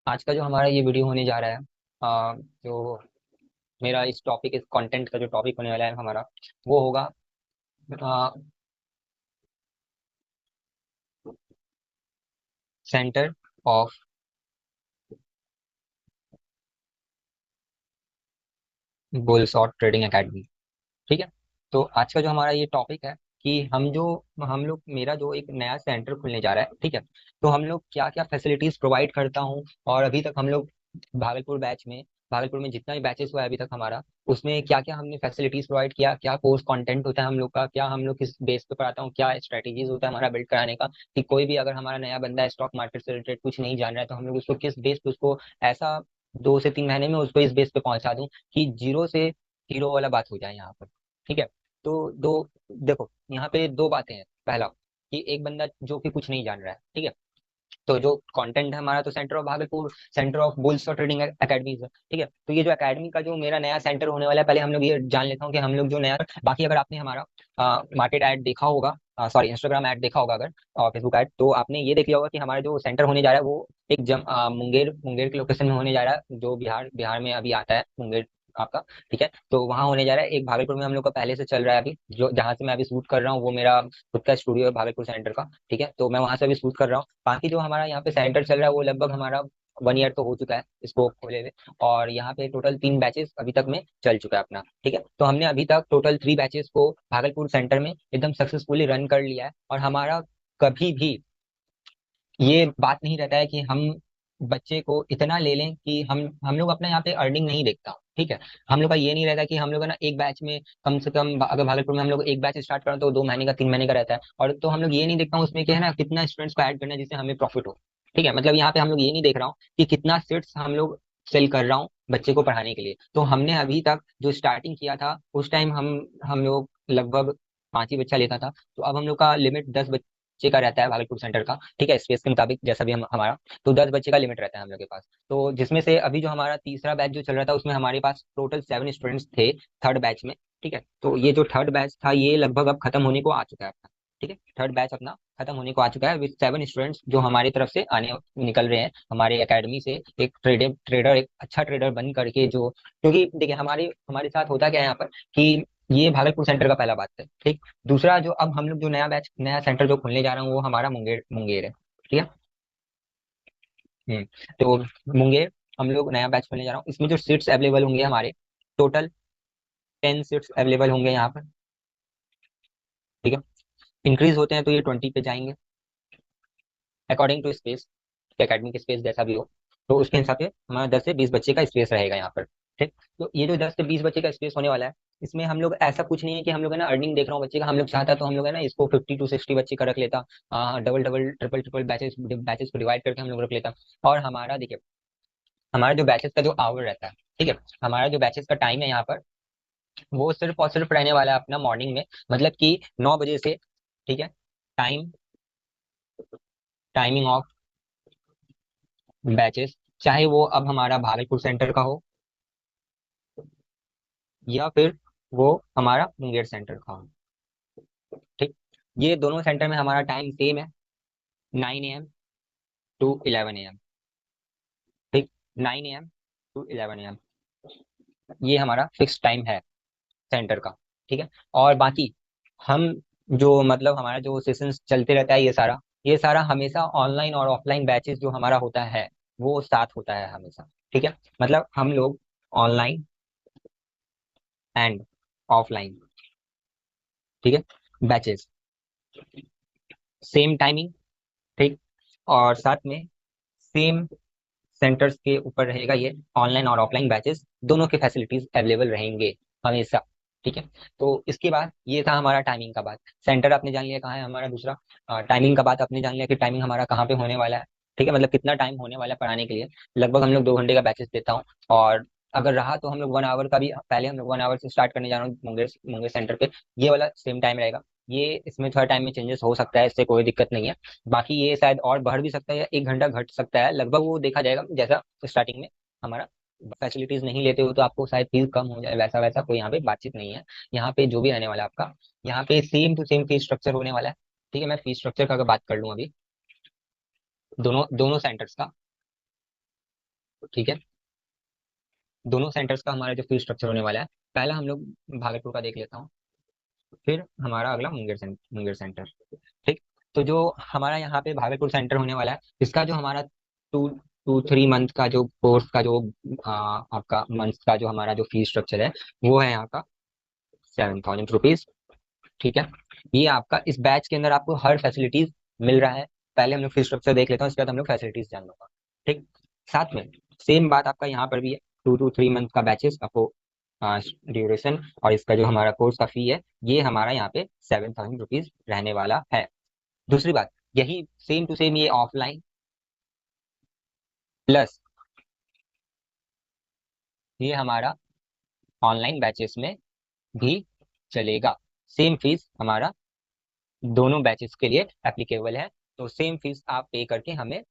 आज का जो हमारा ये वीडियो होने जा रहा है, जो मेरा इस टॉपिक, इस कंटेंट का जो टॉपिक होने वाला है हमारा, वो होगा centre of bull short trading academy. ठीक है। तो आज का जो हमारा ये टॉपिक है कि हम लोग मेरा जो एक नया सेंटर खुलने जा रहा है, ठीक है। तो हम लोग क्या क्या फैसिलिटीज प्रोवाइड करता हूँ, और अभी तक हम लोग भागलपुर बैच में भागलपुर में जितना भी बैचेस हुआ है अभी तक हमारा, उसमें क्या क्या हमने फैसिलिटीज प्रोवाइड किया, क्या कोर्स कंटेंट होता है हम लोग का, क्या हम लोग किस बेस पे पढ़ाता हूँ, क्या स्ट्रेटेजीज होता है हमारा बिल्ड कराने का, कि कोई भी अगर हमारा नया बंदा स्टॉक मार्केट से रिलेटेड कुछ नहीं जान रहा है तो हम लोग उसको किस बेस पे उसको ऐसा 2 से 3 महीने में उसको इस बेस पे पहुंचा दूं कि जीरो से हीरो वाला बात हो जाए यहाँ पर। ठीक है। तो देखो, यहाँ पे दो बातें हैं। पहला, कि एक बंदा जो कि कुछ नहीं जान रहा है, ठीक है। तो जो कंटेंट है हमारा, तो centre of Bhagalpur, centre of bulls और ट्रेडिंग एकेडमीज है, ठीक है। तो ये जो एकेडमी का जो मेरा नया सेंटर होने वाला है, पहले हम लोग ये जान लेता हूँ कि हम लोग जो नया, बाकी अगर आपने हमारा मार्केट ऐड देखा होगा, सॉरी इंस्टाग्राम ऐड देखा होगा अगर, और फेसबुक ऐड, तो आपने ये देख लिया होगा कि हमारा जो सेंटर होने जा रहा है वो एक मुंगेर मुंगेर के लोकेशन में होने जा रहा है, जो बिहार बिहार में अभी आता है मुंगेर आपका। ठीक है। तो वहाँ होने जा रहा है। एक भागलपुर में हम लोग का पहले से चल रहा है अभी, जो जहाँ से मैं अभी शूट कर रहा हूँ, वो मेरा खुद का स्टूडियो है भागलपुर सेंटर का। ठीक है। तो मैं वहां से अभी शूट कर रहा हूँ। बाकी जो हमारा यहाँ पे सेंटर चल रहा है वो लगभग हमारा 1 ईयर तो हो चुका है इसको खोले हुए। और यहाँ पे टोटल 3 बैचेस अभी तक में चल चुका है अपना। ठीक है। तो हमने अभी तक टोटल 3 बैचेस को भागलपुर सेंटर में एकदम सक्सेसफुली रन कर लिया है। और हमारा कभी भी ये बात नहीं रहता है कि हम बच्चे को इतना ले लें कि हम लोग अपना यहाँ पे अर्निंग नहीं देखता। ठीक है। हम लोग का ये नहीं रहता कि हम लोग है ना एक बैच में कम से कम, अगर भागलपुर में हम लोग एक बैच स्टार्ट करें तो 2 महीने का 3 महीने का रहता है, और तो हम लोग ये नहीं देखता हूँ उसमें क्या है ना, कितना स्टूडेंट्स को ऐड करना है जिससे हमें प्रॉफिट हो। ठीक है। मतलब यहाँ पे हम लोग ये नहीं देख रहा हूँ कि कितना सीट्स हम लोग सेल कर रहा हूँ बच्चे को पढ़ाने के लिए। तो हमने अभी तक जो स्टार्टिंग किया था उस टाइम हम लोग लगभग 5 ही बच्चा लेता था। तो अब हम लोग का लिमिट 10 बच्चे का रहता है भागलपुर सेंटर का। ठीक है। स्पेस के मुताबिक जैसा भी हम हमारा, तो 10 बच्चे का लिमिट रहता है हम लोग के पास। तो जिसमें से अभी जो हमारा तीसरा बैच जो चल रहा था उसमें हमारे पास टोटल 7 स्टूडेंट्स थे थर्ड बैच में। ठीक है। तो ये जो थर्ड बैच था ये लगभग अब खत्म होने को आ चुका है अपना। ठीक है। थर्ड बैच अपना खत्म होने को आ चुका है विद 7 स्टूडेंट्स जो हमारी तरफ से आने निकल रहे हैं हमारे एकेडमी से। एक ट्रेडर एक अच्छा ट्रेडर बन करके, जो, क्योंकि देखिए हमारे हमारे साथ होता क्या है यहाँ पर, कि ये भागलपुर सेंटर का पहला बात है। ठीक। दूसरा, जो अब हम लोग जो नया बैच नया सेंटर जो खोलने जा रहे हैं वो हमारा मुंगेर मुंगेर है। ठीक है। हम्म। तो मुंगेर हम लोग नया बैच खोलने जा रहा हूँ। इसमें जो सीट्स अवेलेबल होंगे हमारे, टोटल 10 सीट्स अवेलेबल होंगे यहाँ पर। ठीक है। इंक्रीज होते हैं तो ये 20 पे जाएंगे, अकॉर्डिंग टू स्पेस, एकेडमी के स्पेस जैसा भी हो। तो उसके हिसाब से हमारा 10 से 20 बच्चे का स्पेस रहेगा यहाँ पर। ठीक। तो ये जो 10 से 20 बच्चे का स्पेस होने वाला है, इसमें हम लोग ऐसा कुछ नहीं है कि हम लोग है ना अर्निंग देख रहा हूँ बच्चे का, हम लोग चाहता तो हम लोग है ना इसको 50 to 60 बच्चे का रख लेता। Double double triple triple batches batches को डिवाइड करके हम लोग रख लेता। और हमारा देखिए, हमारा जो बैचेस का जो आवर रहता है, ठीक है, हमारा जो बैचेस का टाइम है यहाँ पर, वो सिर्फ और सिर्फ रहने वाला है अपना मॉर्निंग में, मतलब कि 9 बजे से। ठीक है। टाइम टाइमिंग ऑफ बैचेस, चाहे वो अब हमारा भागलपुर सेंटर का हो या फिर वो हमारा मुंगेर सेंटर का हो। ठीक। ये दोनों सेंटर में हमारा टाइम सेम है, 9 AM to 11 AM। ठीक। 9 AM to 11 AM, ये हमारा फिक्स टाइम है सेंटर का। ठीक है। और बाकी हम जो, मतलब हमारा जो सेशंस चलते रहता है, ये सारा हमेशा ऑनलाइन और ऑफलाइन बैचेस जो हमारा होता है वो साथ होता है हमेशा। ठीक है। मतलब हम लोग ऑनलाइन एंड ऑफलाइन, ठीक है, बैचेस सेम टाइमिंग। ठीक। और साथ में सेम सेंटर्स के ऊपर रहेगा ये ऑनलाइन और ऑफलाइन बैचेस, दोनों के फैसिलिटीज अवेलेबल रहेंगे हमेशा। ठीक है। तो इसके बाद ये था हमारा टाइमिंग का बात। सेंटर आपने जान लिया कहाँ है हमारा। दूसरा, टाइमिंग का बात आपने जान लिया कि टाइमिंग हमारा कहाँ पे होने वाला है। ठीक है। मतलब कितना टाइम होने वाला है पढ़ाने के लिए। लगभग हम लोग 2 घंटे का बैचेस देता हूँ। और अगर रहा तो हम लोग 1 आवर का भी, पहले हम लोग 1 आवर से स्टार्ट करने जा रहे हैं मुंगेर मुंगेर सेंटर पे। ये वाला सेम टाइम रहेगा। ये इसमें थोड़ा टाइम में चेंजेस हो सकता है, इससे कोई दिक्कत नहीं है। बाकी ये शायद और बढ़ भी सकता है या 1 घंटा घट सकता है, लगभग वो देखा जाएगा। जैसा स्टार्टिंग में हमारा फैसिलिटीज नहीं लेते हो तो आपको शायद फीस कम हो जाए, वैसा वैसा कोई यहाँ पे बातचीत नहीं है। यहाँ पे जो भी रहने वाला है आपका, यहाँ पे same to same fees structure होने वाला है। ठीक है। मैं फीस स्ट्रक्चर का अगर बात कर लूँ अभी, दोनों दोनों सेंटर्स का, ठीक है। दोनों सेंटर्स का हमारा जो फीस स्ट्रक्चर होने वाला है, पहला हम लोग भागलपुर का देख लेता हूँ, फिर हमारा अगला मुंगेर सेंटर। ठीक। तो जो हमारा यहाँ पे भागलपुर सेंटर होने वाला है, इसका जो हमारा 2 2 3 मंथ का जो कोर्स का जो आपका मंथ का जो हमारा जो फीस स्ट्रक्चर है, वो है यहाँ का 7,000 रुपीज। ठीक है। ये आपका इस बैच के अंदर आपको हर फैसिलिटीज मिल रहा है। पहले हम लोग फीस स्ट्रक्चर देख लेते हैं, उसके बाद हम लोग फैसिलिटीज जान लूंगा। ठीक। साथ में सेम बात आपका यहाँ पर भी है, 2 to 3 मंथ का बैचेस आपको ड्यूरेशन, और इसका जो हमारा कोर्स का फी है, ये हमारा यहाँ पे 7,000 रुपीज रहने वाला है। दूसरी बात, यही सेम टू सेम ये ऑफलाइन प्लस ये हमारा ऑनलाइन बैचेस में भी चलेगा। सेम फीस हमारा दोनों बैचेस के लिए एप्लीकेबल है। तो सेम फीस आप पे करके हमें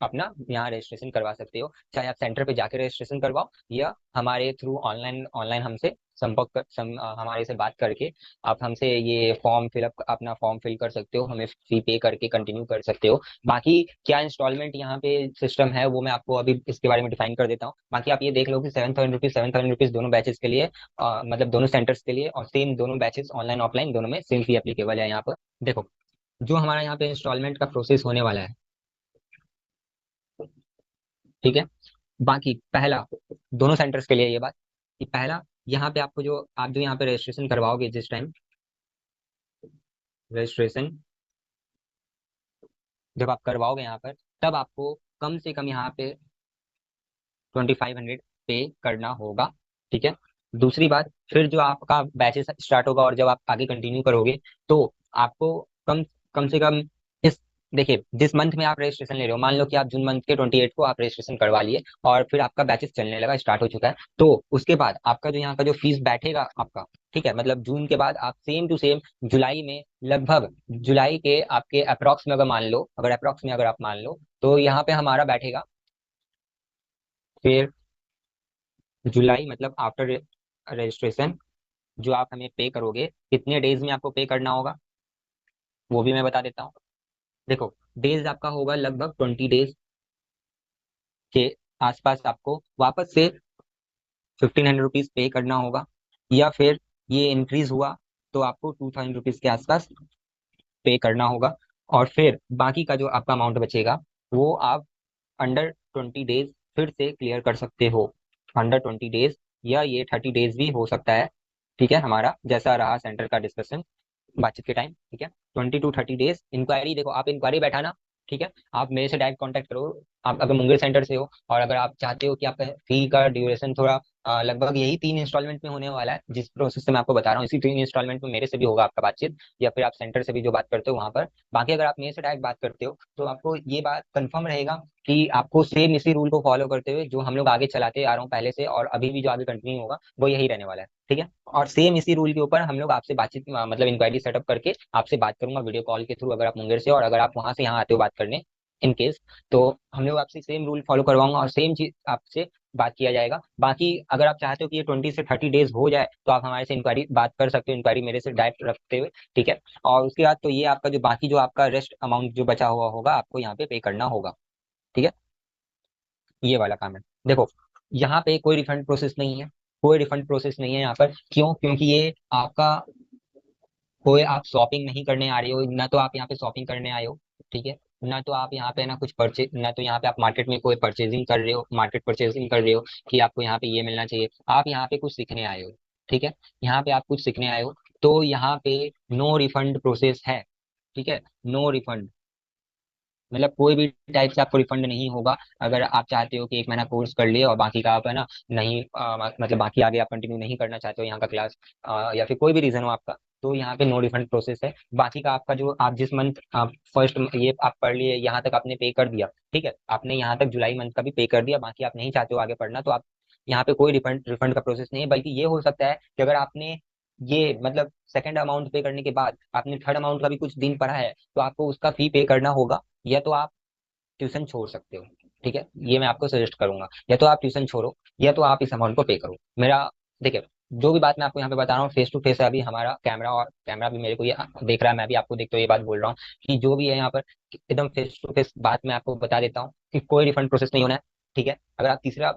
अपना यहाँ रजिस्ट्रेशन करवा सकते हो, चाहे आप सेंटर पे जाके रजिस्ट्रेशन करवाओ या हमारे थ्रू ऑनलाइन ऑनलाइन हमसे हमारे से बात करके आप हमसे ये फॉर्म फिलअप अपना फॉर्म फिल कर सकते हो, हमें फी पे करके कंटिन्यू कर सकते हो। बाकी क्या इंस्टॉलमेंट यहाँ पे सिस्टम है वो मैं आपको अभी इसके बारे में डिफाइन कर देता हूँ। बाकी आप ये देख लो कि 7,000 रुपीज दोनों बैचेस के लिए, मतलब दोनों सेंटर्स के लिए, और सेम दोनों बैचेस ऑनलाइन ऑफलाइन दोनों में सेम फी एप्लीकेबल है यहाँ पर। देखो, जो हमारा यहाँ पे इंस्टॉलमेंट का प्रोसेस होने वाला है, ठीक है। बाकी पहला, दोनों सेंटर्स के लिए ये बात कि पहला, यहाँ पे आपको जो आप जो यहाँ पे रजिस्ट्रेशन करवाओगे, जिस टाइम रजिस्ट्रेशन जब आप करवाओगे यहाँ पर, तब आपको कम से कम यहाँ पे 2,500 पे करना होगा। ठीक है। दूसरी बात, फिर जो आपका बैचेस स्टार्ट होगा और जब आप आगे कंटिन्यू करोगे, तो आपको कम कम से कम इस देखिए, जिस मंथ में आप रजिस्ट्रेशन ले रहे हो, मान लो कि आप जून मंथ के 28 को आप रजिस्ट्रेशन करवा लिए और फिर आपका बैचेस चलने लगा, स्टार्ट हो चुका है, तो उसके बाद आपका जो यहाँ का जो फीस बैठेगा आपका, ठीक है, मतलब जून के बाद आप सेम टू सेम जुलाई में, लगभग जुलाई के आपके अप्रॉक्स में अगर मान लो, अगर अप्रॉक्स में अगर आप मान लो, तो यहाँ पे हमारा बैठेगा फिर जुलाई, मतलब आफ्टर रजिस्ट्रेशन जो आप हमें पे करोगे, कितने डेज में आपको पे करना होगा वो भी मैं बता देता हूँ। देखो, डेज आपका होगा लगभग 20 डेज के आसपास, आपको वापस से 1,500 रुपीज पे करना होगा, या फिर ये इंक्रीज हुआ तो आपको 2,000 रुपीज के आसपास पे करना होगा। और फिर बाकी का जो आपका अमाउंट बचेगा, वो आप अंडर 20 डेज फिर से क्लियर कर सकते हो। अंडर 20 डेज, या ये 30 डेज भी हो सकता है। ठीक है, हमारा जैसा रहा सेंटर का डिस्कशन बातचीत के टाइम। ठीक है, 20 to 30 डेज इंक्वायरी, देखो आप इंक्वायरी बैठाना। ठीक है, आप मेरे से डायरेक्ट कांटेक्ट करो, आप अगर मुंगेर सेंटर से हो, और अगर आप चाहते हो कि आपका फी का ड्यूरेशन थोड़ा लगभग यही 3 इंस्टॉलमेंट में होने वाला है, जिस प्रोसेस से मैं आपको बता रहा हूँ, इसी 3 इंस्टॉलमेंट में मेरे से भी होगा आपका बातचीत, या फिर आप सेंटर से भी जो बात करते हो वहां पर। बाकी अगर आप मेरे से डायरेक्ट बात करते हो, तो आपको ये बात कंफर्म रहेगा कि आपको सेम इसी रूल को फॉलो करते हुए जो हम लोग आगे चलाते आ रहा हूँ पहले से, और अभी भी जो आगे कंटिन्यू होगा, वो यही रहने वाला है। ठीक है, और सेम इसी रूल के ऊपर हम लोग आपसे बातचीत मतलब इंक्वायरी सेटअप करके आपसे बात करूंगा वीडियो कॉल के थ्रू, अगर आप मुंगेर से, और अगर आप वहां से यहाँ आते हो बात करने इन केस, तो हम लोग आपसे सेम रूल फॉलो करवाऊंगा और सेम चीज आपसे बात किया जाएगा। बाकी अगर आप चाहते हो कि ये 20 से 30 डेज हो जाए, तो आप हमारे से इंक्वायरी बात कर सकते हो, इंक्वायरी मेरे से डायरेक्ट रखते हुए। ठीक है, और उसके बाद तो ये आपका जो बाकी जो आपका रेस्ट अमाउंट जो बचा हुआ होगा, आपको यहाँ पे करना होगा। ठीक है, ये वाला काम है। देखो, यहाँ पे कोई रिफंड प्रोसेस नहीं है, कोई रिफंड प्रोसेस नहीं है यहाँ पर। क्यों? क्योंकि ये आपका कोई, आप शॉपिंग नहीं करने आ रहे हो, ना तो आप यहाँ पे शॉपिंग करने आए हो। ठीक है, ना तो आप यहाँ पे ना कुछ परचेज, ना तो यहाँ पे आप मार्केट में कोई परचेजिंग कर रहे हो, मार्केट परचेजिंग कर रहे हो कि आपको यहाँ पे ये मिलना चाहिए। आप यहाँ पे कुछ सीखने आए हो। ठीक है, यहाँ पे आप कुछ सीखने आए हो, तो यहाँ पे नो रिफंड प्रोसेस है। ठीक है, नो रिफंड, मतलब कोई भी टाइप से आपको रिफंड नहीं होगा। अगर आप चाहते हो कि 1 महीना कोर्स कर लिए और बाकी का आप है ना नहीं, मतलब बाकी आगे आप कंटिन्यू नहीं करना चाहते हो यहाँ का क्लास, या फिर कोई भी रीजन हो आपका, तो यहाँ पे नो रिफंड प्रोसेस है। बाकी का आपका जो आप जिस मंथ आप फर्स्ट ये आप पढ़ लिए, यहाँ तक आपने पे कर दिया। ठीक है, आपने यहाँ तक जुलाई मंथ का भी पे कर दिया, बाकी आप नहीं चाहते हो आगे पढ़ना, तो आप यहाँ पे कोई रिफंड रिफंड का प्रोसेस नहीं है। बल्कि ये हो सकता है कि अगर आपने ये मतलब सेकंड अमाउंट पे करने के बाद आपने थर्ड अमाउंट का भी कुछ दिन पढ़ा है, तो आपको उसका फी पे करना होगा, या तो आप ट्यूशन छोड़ सकते हो। ठीक है, ये मैं आपको सजेस्ट करूंगा, या तो आप ट्यूशन छोड़ो, या तो आप इस अमाउंट को पे करो। मेरा देखिए, जो भी बात मैं आपको यहाँ पे बता रहा हूँ फेस टू फेस है। अभी हमारा कैमरा, और कैमरा भी मेरे को ये देख रहा है, मैं भी आपको देखते हुए ये बात बोल रहा हूँ कि जो भी है यहाँ पर एकदम फेस टू फेस बात मैं आपको बता देता हूँ कि कोई रिफंड प्रोसेस नहीं होना है। ठीक है। अगर आप तीसरा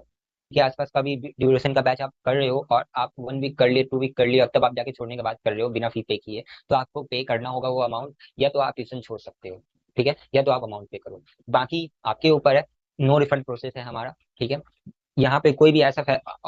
के आसपास का भी ड्यूरेशन का बैच आप कर रहे हो और आप 1 वीक कर लिए, 2 वीक कर लिए और तब आप जाके छोड़ने के बाद कर रहे हो बिना फी पे किए, तो आपको पे करना होगा वो अमाउंट, या तो आप ट्यूशन छोड़ सकते हो, ठीक है, या तो आप अमाउंट पे करो। बाकी आपके ऊपर है। नो रिफंड प्रोसेस है हमारा, ठीक है। यहाँ पे कोई भी ऐसा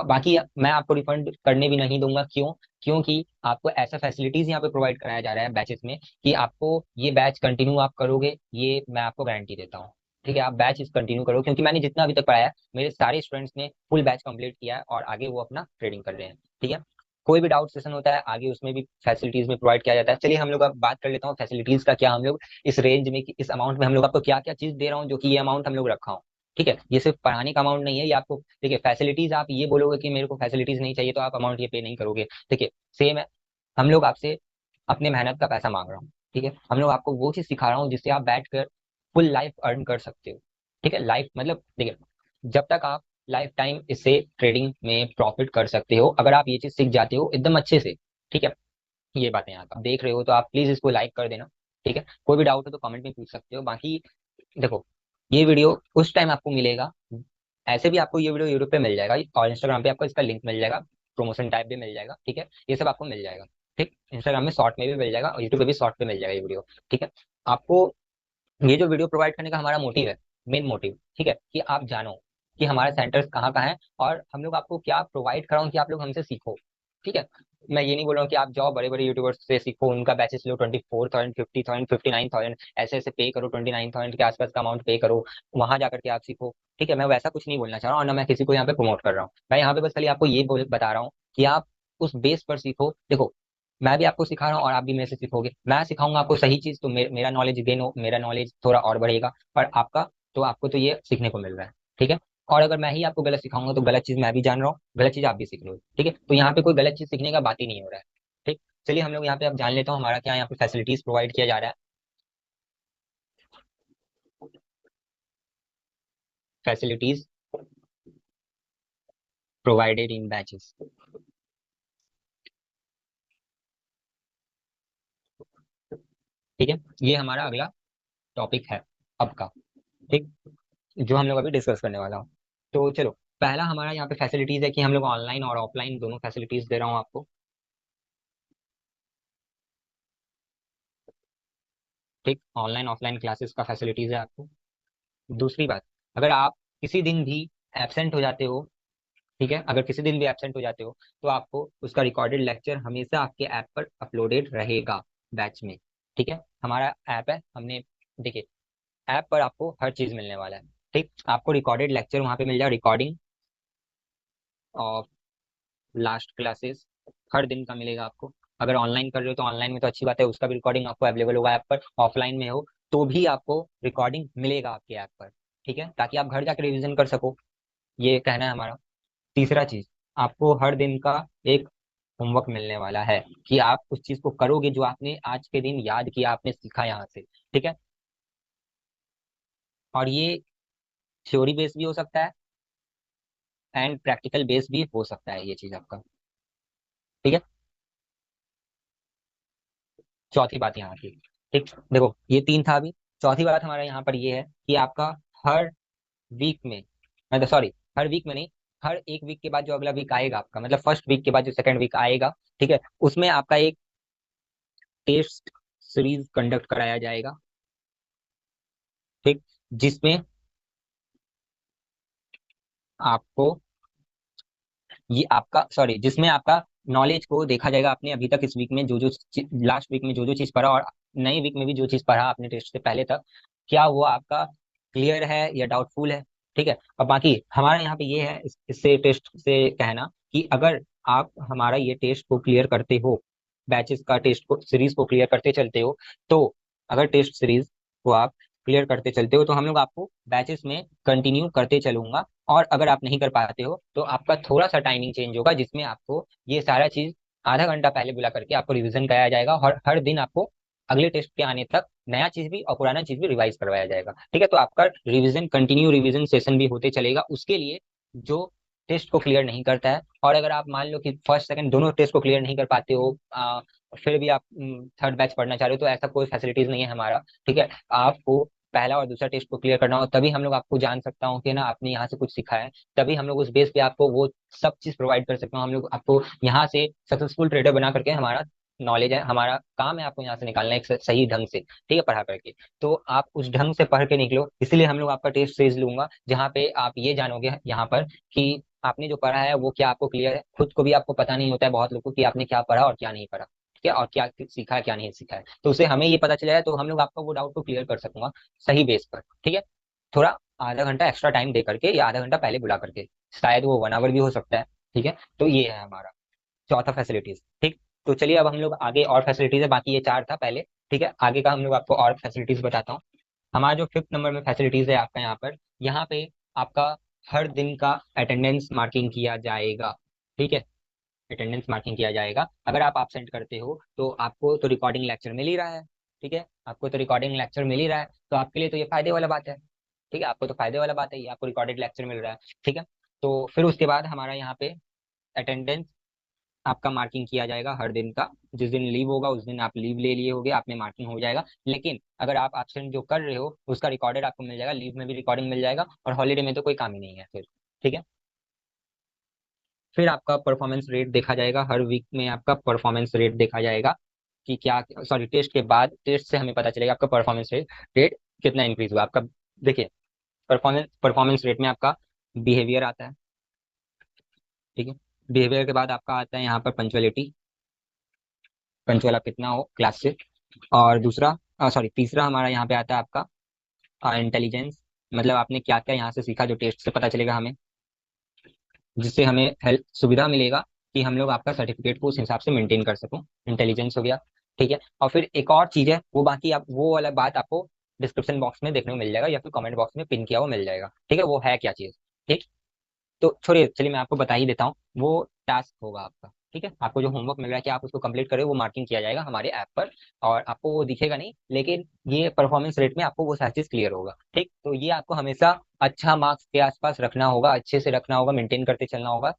बाकी मैं आपको रिफंड करने भी नहीं दूंगा। क्यों? क्योंकि आपको ऐसा फैसिलिटीज यहाँ पे प्रोवाइड कराया जा रहा है बैचेस में कि आपको ये बैच कंटिन्यू आप करोगे, ये मैं आपको गारंटी देता हूँ। ठीक है, आप बैच इस कंटिन्यू करो, क्योंकि मैंने जितना अभी तक पढ़ाया है मेरे सारे स्टूडेंट्स ने फुल बैच कंप्लीट किया है और आगे वो अपना ट्रेडिंग कर रहे हैं, ठीक है। कोई भी डाउट सेशन होता है आगे उसमें भी फैसिलिटीज में प्रोवाइड किया जाता है। चलिए हम लोग अब बात कर लेता हूँ फैसिलिटीज का, क्या हम लोग इस रेंज में इस अमाउंट में हम लोग आपको क्या क्या चीज दे रहा हूँ जो कि ये अमाउंट हम लोग रखा हूँ। ठीक है, ये सिर्फ पढ़ाने का अमाउंट नहीं है, ये आपको देखिए फैसिलिटीज, आप ये बोलोगे कि मेरे को फैसिलिटीज नहीं चाहिए तो आप अमाउंट ये पे नहीं करोगे। देखिए सेम है, हम लोग आपसे अपने मेहनत का पैसा मांग रहा हूँ, ठीक है। हम लोग आपको वो चीज सिखा रहा हूँ जिससे आप बैठ कर फुल लाइफ अर्न कर सकते हो, ठीक है। लाइफ मतलब देखिए, जब तक आप लाइफ टाइम इससे ट्रेडिंग में प्रॉफिट कर सकते हो, अगर आप ये चीज सीख जाते हो एकदम अच्छे से, ठीक है। ये बातें आप देख रहे हो तो आप प्लीज इसको लाइक कर देना, ठीक है। कोई भी डाउट हो तो कमेंट में पूछ सकते हो। बाकी देखो, ये वीडियो उस टाइम आपको मिलेगा, ऐसे भी आपको ये वीडियो यूट्यूब पे मिल जाएगा और इंस्टाग्राम पे आपको इसका लिंक मिल जाएगा, प्रमोशन टाइप भी मिल जाएगा, ठीक है। ये सब आपको मिल जाएगा, ठीक। इंस्टाग्राम में शॉर्ट में भी मिल जाएगा और यूट्यूब पे भी शॉर्ट पे मिल जाएगा ये वीडियो, ठीक है। आपको ये जो वीडियो प्रोवाइड करने का हमारा मोटिव है, मेन मोटिव, ठीक है, कि आप जानो कि हमारा सेंटर्स कहाँ कहाँ है और हम लोग आपको क्या प्रोवाइड कर रहा हूँ कि आप लोग हमसे सीखो, ठीक है। मैं ये नहीं बोल रहा हूँ कि आप जाओ बड़े बड़े यूट्यूबर्स से सीखो, उनका बैचेस लो 24,000, 50,000, 59,000 ऐसे ऐसे पे करो, 29,000 के आसपास का अमाउंट पे करो, वहां जाकर के आप सीखो, ठीक है। मैं वैसा कुछ नहीं बोलना चाह रहा हूँ और ना मैं किसी को यहाँ पे प्रमोट कर रहा हूँ। मैं यहाँ पे बस खाली आपको ये बता रहा हूँ कि आप उस बेस पर सीखो। देखो, मैं भी आपको सिखा रहा हूँ और आप भी मेरे से सीखोगे। मैं सिखाऊंगा आपको सही चीज तो मेरा नॉलेज गेन हो, मेरा नॉलेज थोड़ा और बढ़ेगा, पर आपका तो आपको तो ये सीखने को मिल रहा है, ठीक है। और अगर मैं ही आपको गलत सिखाऊंगा तो गलत चीज मैं भी जान रहा हूँ, गलत चीज आप भी सीख रहे हो, ठीक है। तो यहाँ पे कोई गलत चीज सीखने का बात ही नहीं हो रहा है, ठीक। चलिए हम लोग यहाँ पे अब जान लेता हूँ हमारा क्या यहाँ पे फैसिलिटीज प्रोवाइड किया जा रहा है। फैसिलिटीज प्रोवाइडेड इन बैचेस, ठीक है। ये हमारा अगला टॉपिक है अब का, ठीक, जो हम लोग अभी डिस्कस करने वाला हूँ। तो चलो, पहला हमारा यहाँ पे फैसिलिटीज है कि हम लोग ऑनलाइन और ऑफलाइन दोनों फैसिलिटीज दे रहा हूँ आपको, ठीक। ऑनलाइन ऑफलाइन क्लासेस का फैसिलिटीज है आपको। दूसरी बात, अगर आप किसी दिन भी एबसेंट हो जाते हो, ठीक है, अगर किसी दिन भी एबसेंट हो जाते हो तो आपको उसका रिकॉर्डेड लेक्चर हमेशा आपके ऐप पर अपलोडेड रहेगा बैच में, ठीक है। हमारा ऐप है, हमने देखिए ऐप पर आपको हर चीज मिलने वाला है, ठीक। आपको रिकॉर्डेड लेक्चर वहां पे मिल जाएगा, रिकॉर्डिंग ऑफ लास्ट क्लासेस हर दिन का मिलेगा आपको। अगर ऑनलाइन कर रहे हो तो ऑनलाइन में तो अच्छी बात है, उसका भी रिकॉर्डिंग आपको अवेलेबल होगा ऐप पर। ऑफलाइन में हो तो भी आपको रिकॉर्डिंग मिलेगा आपके ऐप पर, ठीक है, ताकि आप घर जाकर रिवीजन कर सको, ये कहना है हमारा। तीसरा चीज, आपको हर दिन का एक होमवर्क मिलने वाला है कि आप उस चीज को करोगे जो आपने आज के दिन याद किया, आपने सीखा यहाँ से, ठीक है। और ये थ्योरी बेस्ड भी हो सकता है एंड प्रैक्टिकल बेस्ड भी हो सकता है ये चीज आपका, ठीक है। चौथी बात यहाँ की, ठीक, देखो ये तीन था अभी। चौथी बात हमारा यहाँ पर ये है कि आपका हर वीक में, मतलब सॉरी, हर वीक में नहीं, हर एक वीक के बाद जो अगला वीक आएगा आपका, मतलब फर्स्ट वीक के बाद जो सेकंड वीक आएगा, ठीक है, उसमें आपका एक टेस्ट सीरीज कंडक्ट कराया जाएगा, ठीक, जिसमें आपको ये आपका सॉरी जिसमें आपका नॉलेज को देखा जाएगा, आपने अभी तक इस वीक में जो जो लास्ट वीक में जो जो चीज पढ़ा और नए वीक में भी जो चीज पढ़ा आपने टेस्ट से पहले तक, क्या वो आपका क्लियर है या डाउटफुल है, ठीक है। और बाकी हमारा यहाँ पे ये है इससे टेस्ट से कहना कि अगर आप हमारा ये टेस्ट को क्लियर करते हो, बैचेस का टेस्ट को सीरीज को क्लियर करते चलते हो, तो अगर टेस्ट सीरीज को आप क्लियर करते चलते हो तो हम लोग आपको बैचेस में कंटिन्यू करते चलूंगा। और अगर आप नहीं कर पाते हो तो आपका थोड़ा सा टाइमिंग चेंज होगा, जिसमें आपको ये सारा चीज आधा घंटा पहले बुला करके आपको रिवीजन कराया जाएगा और हर दिन आपको अगले टेस्ट के आने तक नया चीज भी और पुराना चीज भी रिवाइज करवाया जाएगा, ठीक है। तो आपका रिवीजन कंटिन्यू रिवीजन सेशन भी होते चलेगा उसके लिए जो टेस्ट को क्लियर नहीं करता है। और अगर आप मान लो कि फर्स्ट सेकंड दोनों टेस्ट को क्लियर नहीं कर पाते हो, फिर भी आप थर्ड बैच पढ़ना चाह रहे हो, तो ऐसा कोई फैसिलिटीज नहीं है हमारा, ठीक है। आपको पहला और दूसरा टेस्ट को क्लियर करना हो, तभी हम लोग आपको जान सकता हूँ कि ना आपने यहाँ से कुछ सीखा है, तभी हम लोग उस बेस पे आपको वो सब चीज प्रोवाइड कर सकते हैं। हम लोग आपको यहाँ से सक्सेसफुल ट्रेडर बना करके, हमारा नॉलेज है, हमारा काम है आपको यहाँ से निकालना एक सही ढंग से, ठीक है, पढ़ा करके। तो आप उस ढंग से पढ़ के निकलो, इसीलिए हम लोग आपका टेस्ट सीरीज लूंगा, जहाँ पे आप ये जानोगे यहाँ पर कि आपने जो पढ़ा है वो क्या आपको क्लियर है। खुद को भी आपको पता नहीं होता है बहुत लोगों को कि आपने क्या पढ़ा और क्या नहीं पढ़ा, ठीक है, और क्या सीखा है क्या नहीं सीखा है। तो उसे हमें ये पता चला है, तो हम लोग आपका वो डाउट को क्लियर कर सकूंगा सही बेस पर, ठीक है। थोड़ा आधा घंटा एक्स्ट्रा टाइम दे करके या आधा घंटा पहले बुला करके, शायद वो 1 आवर भी हो सकता है, ठीक है। तो ये है हमारा चौथा फैसिलिटीज, ठीक। तो चलिए अब हम लोग आगे, और फैसिलिटीज है, बाकी ये चार था पहले, ठीक है। आगे का हम लोग आपको और फैसिलिटीज बताता हूँ। हमारा जो फिफ्थ नंबर में फैसिलिटीज है आपका, यहाँ पे आपका हर दिन का अटेंडेंस मार्किंग किया जाएगा, ठीक है। अटेंडेंस मार्किंग किया जाएगा, अगर आप एब्सेंट करते हो तो आपको तो रिकॉर्डिंग लेक्चर मिल ही रहा है, ठीक है, आपको तो रिकॉर्डिंग लेक्चर मिल ही रहा है, तो आपके लिए तो ये फायदे वाला बात है, ठीक है, आपको तो फायदे वाला बात है, ये आपको रिकॉर्डेड लेक्चर मिल रहा है, ठीक है। तो फिर उसके बाद हमारा यहाँ पे अटेंडेंस आपका मार्किंग किया जाएगा हर दिन का। जिस दिन लीव होगा उस दिन आप लीव ले लिए होगे, आप में मार्किंग हो जाएगा, लेकिन अगर आप एब्सेंट जो कर रहे हो उसका रिकॉर्डेड आपको मिल जाएगा, लीव में भी रिकॉर्डिंग मिल जाएगा, और हॉलीडे में तो कोई काम ही नहीं है फिर, ठीक है। फिर आपका परफॉर्मेंस रेट देखा जाएगा, हर वीक में आपका परफॉर्मेंस रेट देखा जाएगा कि क्या, सॉरी, टेस्ट के बाद, टेस्ट से हमें पता चलेगा आपका परफॉर्मेंस रेट कितना इंक्रीज हुआ आपका। देखिए, परफॉर्मेंस परफॉर्मेंस रेट में आपका बिहेवियर आता है, ठीक है। बिहेवियर के बाद आपका आता है यहाँ पर पंचुअलिटी, पंचुअल आप कितना हो क्लास से। और दूसरा, सॉरी, तीसरा हमारा यहाँ पे आता है आपका इंटेलिजेंस, मतलब आपने क्या क्या यहाँ से सीखा, जो टेस्ट से पता चलेगा हमें, जिससे हमें हेल्प सुविधा मिलेगा कि हम लोग आपका सर्टिफिकेट को उस हिसाब से मेंटेन कर सकूं। इंटेलिजेंस हो गया, ठीक है। और फिर एक और चीज है, वो बाकी आप वो वाला बात आपको डिस्क्रिप्शन बॉक्स में देखने को मिल जाएगा, या फिर कमेंट बॉक्स में पिन किया हुआ मिल जाएगा, ठीक है, वो है क्या चीज, ठीक। तो छोड़िए, चलिए मैं आपको बता ही देता हूँ। वो टास्क होगा आपका, ठीक है, आपको जो होमवर्क मिल रहा है कि आप उसको कंप्लीट करें, वो मार्किंग किया जाएगा हमारे ऐप पर, और आपको वो दिखेगा नहीं, लेकिन ये परफॉर्मेंस रेट में आपको वो सारी चीज क्लियर होगा, ठीक। तो ये आपको हमेशा अच्छा मार्क्स के आसपास रखना होगा, अच्छे से रखना होगा, मेंटेन करते चलना होगा,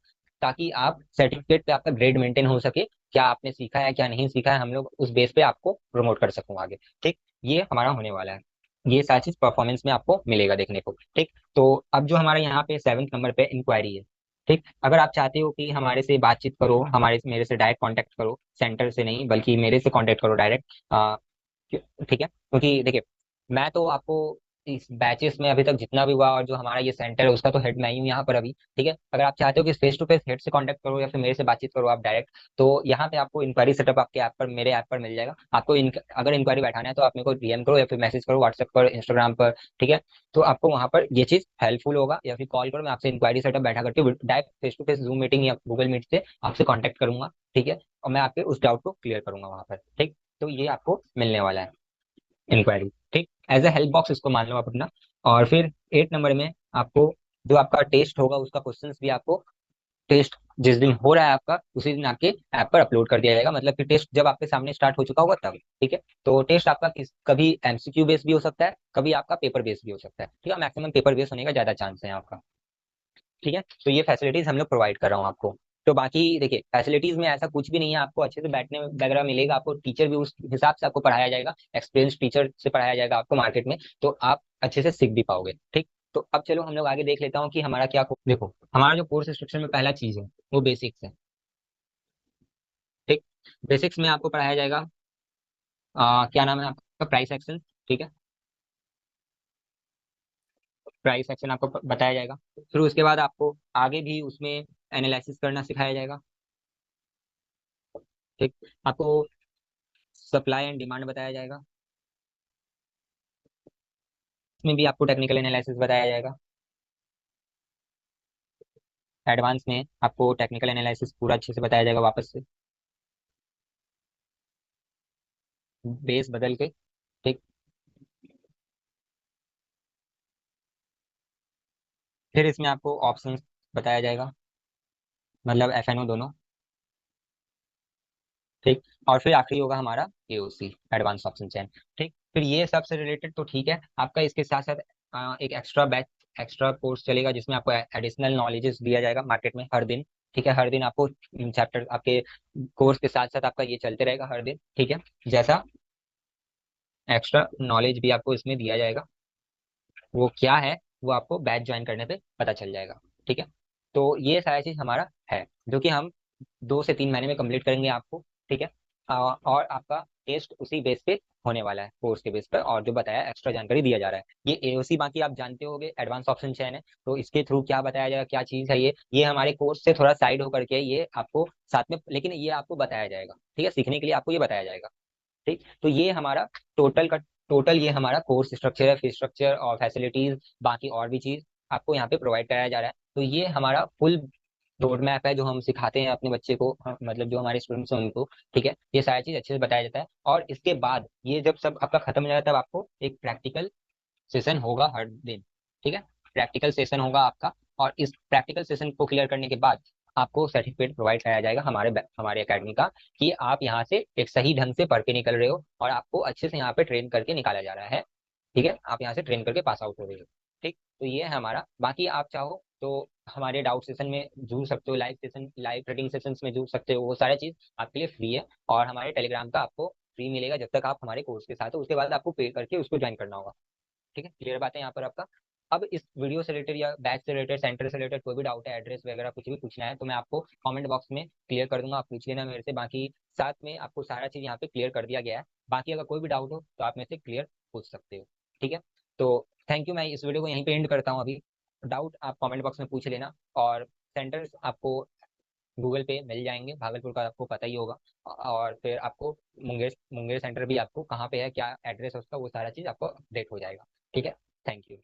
ताकि आप सर्टिफिकेट पे आपका ग्रेड मेंटेन हो सके, क्या आपने सीखा है क्या नहीं सीखा है, हम लोग उस बेस पे आपको प्रमोट कर सकूँ आगे, ठीक। ये हमारा होने वाला है, ये सारी चीज परफॉर्मेंस में आपको मिलेगा देखने को, ठीक। तो अब जो हमारा यहाँ पे 7वें नंबर पे इंक्वायरी है, ठीक। अगर आप चाहते हो कि हमारे से बातचीत करो, हमारे से, मेरे से डायरेक्ट कांटेक्ट करो, सेंटर से नहीं बल्कि मेरे से कांटेक्ट करो डायरेक्ट, ठीक है, क्योंकि देखिए, मैं तो आपको इस बैचेस में अभी तक जितना भी हुआ, और जो हमारा ये सेंटर है उसका तो हेड मैं ही हूँ यहाँ पर अभी, ठीक है। अगर आप चाहते हो कि फेस टू फेस हेड से कांटेक्ट करो या फिर मेरे से बातचीत करो आप डायरेक्ट, तो यहाँ पे आपको इंक्वायरी सेटअप आपके ऐप पर, मेरे ऐप पर मिल जाएगा आपको। अगर इंक्वायरी बैठाना है तो आप मेरे को डीएम करो या फिर मैसेज करो व्हाट्सएप पर, इंस्टाग्राम पर, ठीक है। तो आपको वहाँ पर ये चीज हेल्पफुल होगा, या फिर कॉल करो, मैं आपसे इंक्वायरी सेटअप बैठा करके direct face to face Zoom meeting या गूगल मीट से आपसे कॉन्टेक्ट करूंगा, ठीक है, और मैं आपके उस डाउट को क्लियर करूंगा वहाँ पर, ठीक। तो ये आपको मिलने वाला है इंक्वायरी, ठीक, एज ए हेल्प बॉक्स इसको मान लो आप अपना। और फिर 8 नंबर में आपको जो आपका टेस्ट होगा उसका क्वेश्चंस भी आपको, टेस्ट जिस दिन हो रहा है आपका उसी दिन आपके ऐप पर अपलोड कर दिया जाएगा, मतलब कि टेस्ट जब आपके सामने स्टार्ट हो चुका होगा तब, ठीक है। तो टेस्ट आपका कभी एमसीक्यू बेस भी हो सकता है, कभी आपका पेपर बेस भी हो सकता है, ठीक है, मैक्सिमम पेपर बेस होने का ज्यादा चांस है आपका, ठीक है। तो ये फैसिलिटीज हम लोग प्रोवाइड कर रहा हूँ आपको। तो बाकी देखिए, फैसिलिटीज में ऐसा कुछ भी नहीं है, आपको अच्छे से बैठने वगैरह मिलेगा, आपको टीचर भी उस हिसाब से आपको पढ़ाया जाएगा, एक्सपीरियंस टीचर से पढ़ाया जाएगा आपको मार्केट में, तो आप अच्छे से सीख भी पाओगे, ठीक। तो अब चलो हम लोग आगे देख लेता हूँ कि हमारा क्या देखो, हमारा जो कोर्स इंस्ट्रक्शन में पहला चीज है वो बेसिक्स है, ठीक। बेसिक्स में आपको पढ़ाया जाएगा, क्या नाम है आपका, प्राइस एक्शन, ठीक है, प्राइस एक्शन आपको बताया जाएगा। फिर उसके बाद आपको आगे भी उसमें एनालिसिस करना सिखाया जाएगा, ठीक। आपको सप्लाई एंड डिमांड बताया जाएगा, इसमें भी आपको टेक्निकल एनालिसिस बताया जाएगा। एडवांस में आपको टेक्निकल एनालिसिस पूरा अच्छे से बताया जाएगा वापस से, बेस बदल के, ठीक। फिर इसमें आपको ऑप्शंस बताया जाएगा, मतलब एफ एन ओ दोनों, ठीक। और फिर आखिरी होगा हमारा एओसी, एडवांस ऑप्शन चैन, ठीक। फिर ये सबसे रिलेटेड तो ठीक है आपका, इसके साथ साथ एक एक्स्ट्रा बैच, एक्स्ट्रा कोर्स चलेगा जिसमें आपको एडिशनल नॉलेजेस दिया जाएगा मार्केट में हर दिन, ठीक है। हर दिन आपको चैप्टर आपके कोर्स के साथ साथ आपका ये चलते रहेगा हर दिन, ठीक है। जैसा एक्स्ट्रा नॉलेज भी आपको इसमें दिया जाएगा, वो क्या है वो आपको बैच ज्वाइन करने पे पता चल जाएगा। ठीक है, तो ये सारा चीज हमारा है जो कि हम 2 से 3 महीने में कंप्लीट करेंगे आपको। ठीक है, और आपका टेस्ट उसी बेस पे होने वाला है, कोर्स के बेस पर, और जो बताया एक्स्ट्रा जानकारी दिया जा रहा है। ये एओसी बाकी आप जानते होंगे, एडवांस ऑप्शन चयन है, तो इसके थ्रू क्या बताया जाएगा, क्या चीज है ये हमारे कोर्स से थोड़ा साइड होकर के ये आपको साथ में, लेकिन ये आपको बताया जाएगा। ठीक है, सीखने के लिए आपको ये बताया जाएगा। ठीक, तो ये हमारा टोटल का टोटल ये हमारा कोर्स स्ट्रक्चर है, फीस स्ट्रक्चर और फैसिलिटीज, बाकी और भी चीज आपको यहाँ पे प्रोवाइड कराया जा रहा है। तो ये हमारा फुल रोड मैप है जो हम सिखाते हैं अपने बच्चे को, मतलब जो हमारे स्टूडेंट्स हैं उनको। ठीक है, ये सारी चीज अच्छे से बताया जाता है, और इसके बाद ये जब सब आपका खत्म हो जाता है तब आपको एक प्रैक्टिकल सेशन होगा हर दिन। ठीक है, प्रैक्टिकल सेशन होगा आपका, और इस प्रैक्टिकल सेशन को क्लियर करने के बाद आपको सर्टिफिकेट प्रोवाइड कराया जाएगा हमारे एकेडमी का, कि आप यहाँ से एक सही ढंग से पढ़ के निकल रहे हो और आपको अच्छे से यहाँ पे ट्रेन करके निकाला जा रहा है। ठीक है, आप यहाँ से ट्रेन करके पास आउट हो रहे हो। ठीक, तो ये है हमारा। बाकी आप चाहो तो हमारे डाउट सेशन में जुड़ सकते हो, लाइव ट्रेडिंग सेशंस में जुड़ सकते हो, वो सारी चीज आपके लिए फ्री है। और हमारे टेलीग्राम का आपको फ्री मिलेगा जब तक आप हमारे कोर्स के साथ हो, उसके बाद आपको पे करके उसको ज्वाइन करना होगा। ठीक है, क्लियर बात है यहाँ पर आपका। अब इस वीडियो से रिलेटेड या बैच से रिलेटेड, सेंटर से रिलेटेड कोई भी डाउट है, एड्रेस वगैरह कुछ भी पूछना है, तो मैं आपको कमेंट बॉक्स में क्लियर कर दूंगा, आप पूछ लेना मेरे से। बाकी साथ में आपको सारा चीज यहाँ पे क्लियर कर दिया गया है। बाकी अगर कोई भी डाउट हो तो आप मेरे से क्लियर पूछ सकते हो। ठीक है, तो थैंक यू, मैं इस वीडियो को यहीं पे एंड करता हूँ अभी। डाउट आप कमेंट बॉक्स में पूछ लेना, और सेंटर्स आपको गूगल पे मिल जाएंगे, भागलपुर का आपको पता ही होगा। और फिर आपको मुंगेर मुंगेर सेंटर भी आपको कहाँ पे है, क्या एड्रेस है उसका, वो सारा चीज आपको अपडेट हो जाएगा। ठीक है, थैंक यू।